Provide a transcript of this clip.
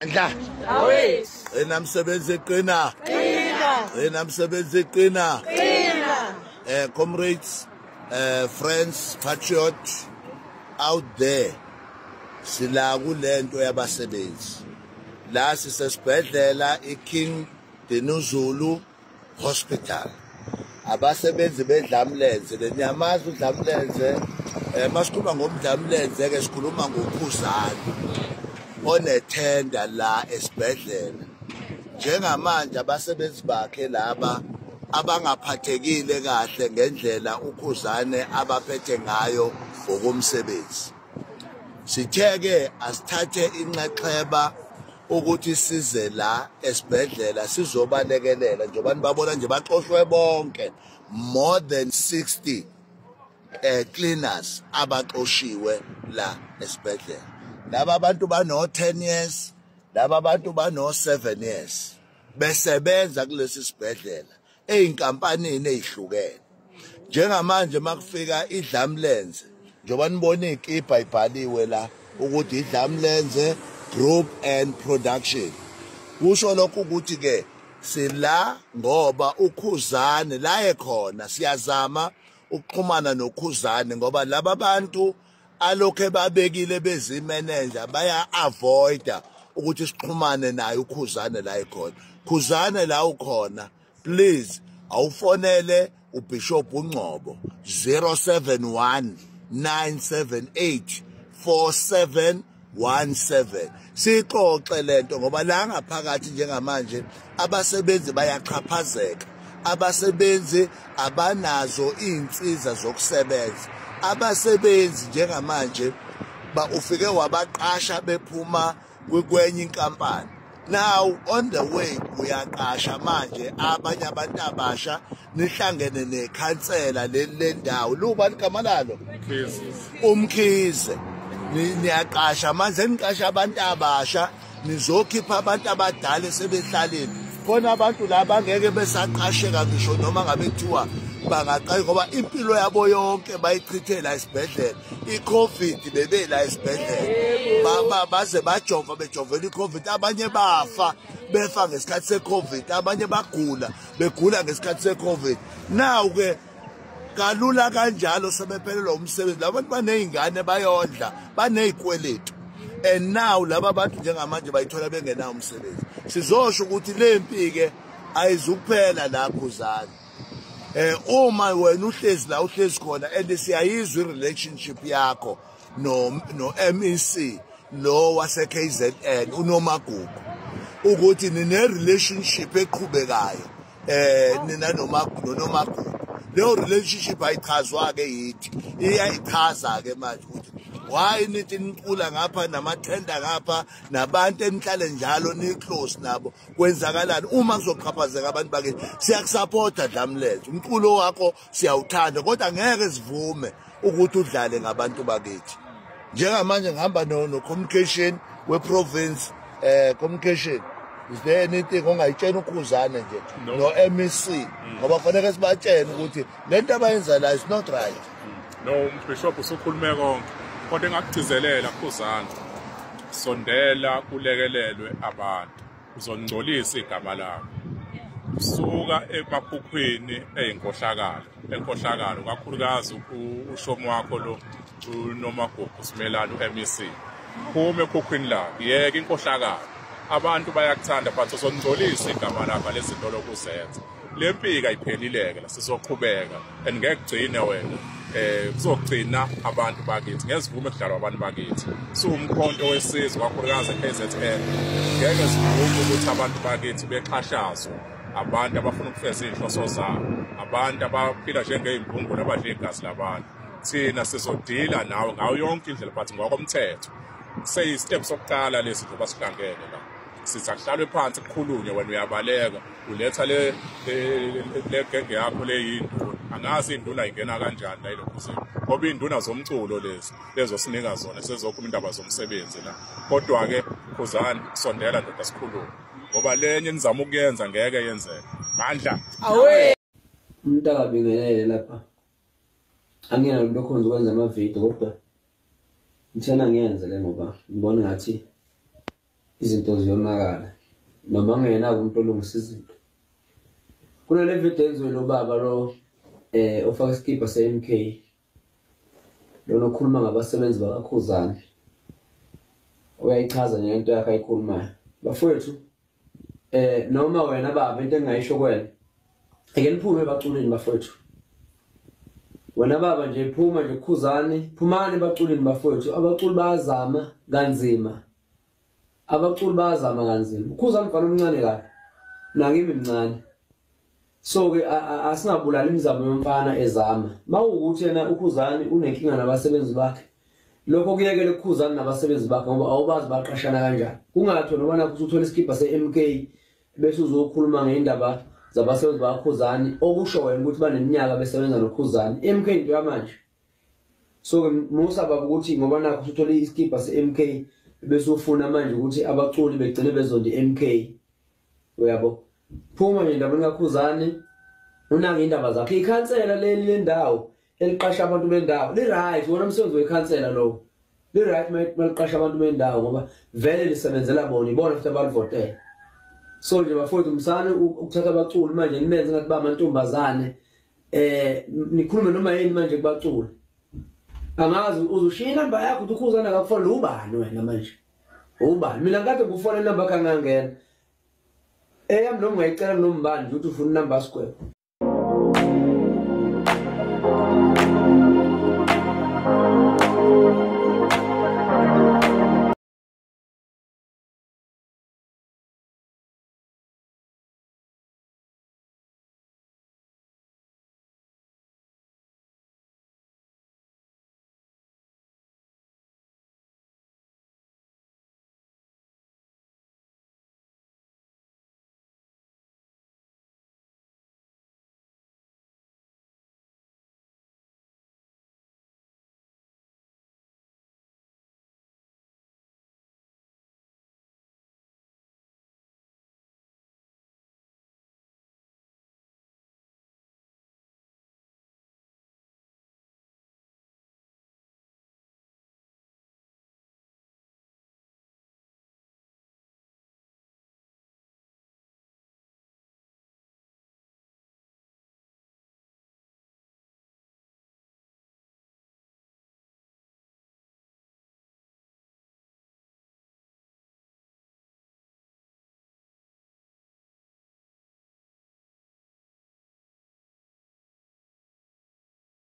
amandla enamsebenzi qina enamsebenzi qina comrades, friends, patriots out there, sila kulento yabasebenzi la sisesibhedlela iKing Dinuzulu Hospital. Abasebenzi bedlamlenze lenyamaza udlamlenze masikhuluma ngomdlamlenze ke sikhuluma ngophuzane onethenda la esibhedlela. Njengamanje abasebenzi bakhe laba abangaphathekile kahle ngendlela ukhuzane abaphethe ngayo ngokomsebenzi. Sitheke asithathe inxexheba ukuthi size la esibhedlela sizobalekelela njengoba nibabona nje baxoshwe bonke more than 60 cleaners abaxoshiwe la esibhedlela. Laba abantu bano 10 years, laba abantu bano 7 years besebenza kulesi sibhedlela einkampanini ezihlukene. Njengamanje makufika idlamlenze njengoba nibona ikipa ibhaliwe la ukuthi idlamlenze Group and Production. Kusho lokho ukuthi ke sila ngoba ukhuzane la ekhona siyazama ukuxhumana nokhuzane ngoba laba bantu alokho babekile bezimanager baya avoida ukuthi sixhumane naye ukhuzane la ekhona. Khuzane la ukhona, please awufonele uBishop uNgcobo 071 978 4717. Sixoxe lento ngoba la ngaphakathi njengamanje abasebenzi bayaqhaphazeka. Abasebenzi abanazo insiza zokusebenza. Abasebenzi njengamanje ufike wabaqasha bephuma kwenye inkampani. Now on the way uyaqasha manje abanye abantu abasha nihlangene nekhansela lendawo luba ligama lalo Umkhize. Niyaqasha manje niqasha abantu abasha nizokhipha abantu abadala sebehlaleni. Khona abantu laba ngeke besaqasheka ngisho noma ngabe kuthiwa bangaqala ngoba impilo yabo yonke bayichithela esibhedlela. iCovid bebe la esibhedlela. Baze bajova bejovela iCovid abanye bafa befa ngesikhathi seCovid abanye begula ngesikhathi seCovid. Now ke kalula kanjalo sebephelelwa umsebenzi labantu banezingane bayondla banezikweletu and now laba bantu njengamanje bayithola bengenawo umsebenzi. Sizosho ukuthi lempi ke ayizukuphela la khuzane. Uma wena uhlezi la uhlezi khona and siyayizwa relationship yakho no MEC lo wase KZN uNomagugu ukuthi nine relationship eqhubekayo nina noNomagugu. Leyo relationship ayichazwa ke yithi iyayichaza ke manje ukuthi why nithi nicula ngapha namathenda ngapha nabantu enihlale njalo ni close nabo kwenzakalani uma kuzoqhaphazeka abantu bake siyakusupporta Dlamlenze umculo wakho siyawuthanda kodwa ngeke sivume ukuthi udlale ngabantu bakithi. Njengamanje ngihamba no communication we province communication. Is there anything ongayitshela ukhuzane nje no MEC ngoba kufanele sibatshene ukuthi lento abayenza la is not right? No Bishop usukhulume konke kodwa engakugcizelela khuzane sondela kulekelelwe abantu uzongcolisa igama lakho suka emaphukhweni enkohlakalo kakhulukazi ushomo wakho lo uNomagugu Simelane uMEC phume ephukhweni lakho yeke inkohlakalo. Abantu bayakuthanda but uzongcolisa igama lakho lezinto lokuzenza. Lempika iphelileke la sizoqhubeka and ngeke kugcine wena kuzogcina abantu bakithi ngezivume kudlalwa abantu bakithi. Siwumkhonto wesizwe kakhulukazi eKZN ngeke sivume ukuthi abantu bakithi beqhashazwe abantu abafuna ukufeza inhloso zabo abantu abaphila njengey'mbungulu abadla igazi labantu. Thina sizodila nawe ngayo yonke indlela but ngokomthetho seyistep sokuqala lesi njengoba sihlangene la sizakuhlalwe phansi kukhulunywe wena uyabaleka uletha le genge yakho leyinduna angazi induna ingena kanjani la ilokhuzeni ngoba induna zomculo lezi lezosinika zona sezokhuluma indaba zomsebenzi la kodwa ke khuzane sondela ndoda sikhulume ngoba lenye nizama ukuyenza ngeke yenzeke mandla awe umuntu akabingelele lapha angena lo khonza ukwenza ama video kodwa ngithena ngiyenze le ngoba ngibona ngathi izinto ziyonakala noma ngena umuntu olungisa izinto. Kulele video ezwe lo baba lo ofaka iskipa se-MK lo nokhuluma ngabasebenzi bakaKhuzani. Uyayichaza nje into yakhe ayikhulumayo. Bafowethu noma wena baba into engayisho kwena ake niphume ebaculeni bafowethu. Wena baba nje phuma nje Khuzani, phumani ebaculeni bafowethu. Abaculi bayazama kanzima. Abaculi bayazama kanzima. Khuzani mfana omncane kahle. Nakimi mncane. So ke asingabulala imizamo yomfana ezama. Mawukuthi yena uKhuzani unenkinga nabasebenzi bakhe. Lokho kuyekele uKhuzani nabasebenzi bakhe ngoba awubazi baqashana kanjani. Kungathi noma nakuthi uthola iskipa se-MK bese uzokhuluma ngeindaba zabasebenzi bakaKhuzani okusho wena ukuthi baneminyaka besebenza noKhuzani. MK into yamanje. So ke musa baba ukuthi ngoba nakho uthola iskipa se-MK bese ufuna manje ukuthi abaculi begcine bezonde MK. Uyabo? Phuma nje indaba kaKhuzani unanga indaba zakhe. Ikhansela le ndawo eliqasha abantu bendawo li right wona umsebenzi wekhansela lo. Li right maliqasha abantu bendawo ngoba vele lisebenzela bona ibona futhi abalivotela. So nje bafowethu umsana ukuthatha abaculi manje nimenze ngathi ba amantombazane nikhulume noma yini manje kubaculi. Angazi uzushiya inamba yakho ukuthi uKhuzani akakufonela ubani wena manje. Ubani mina ngade ngufona inamba kangangena. Eyami noma ngayicela nombani ukuthi ufuna inamba square.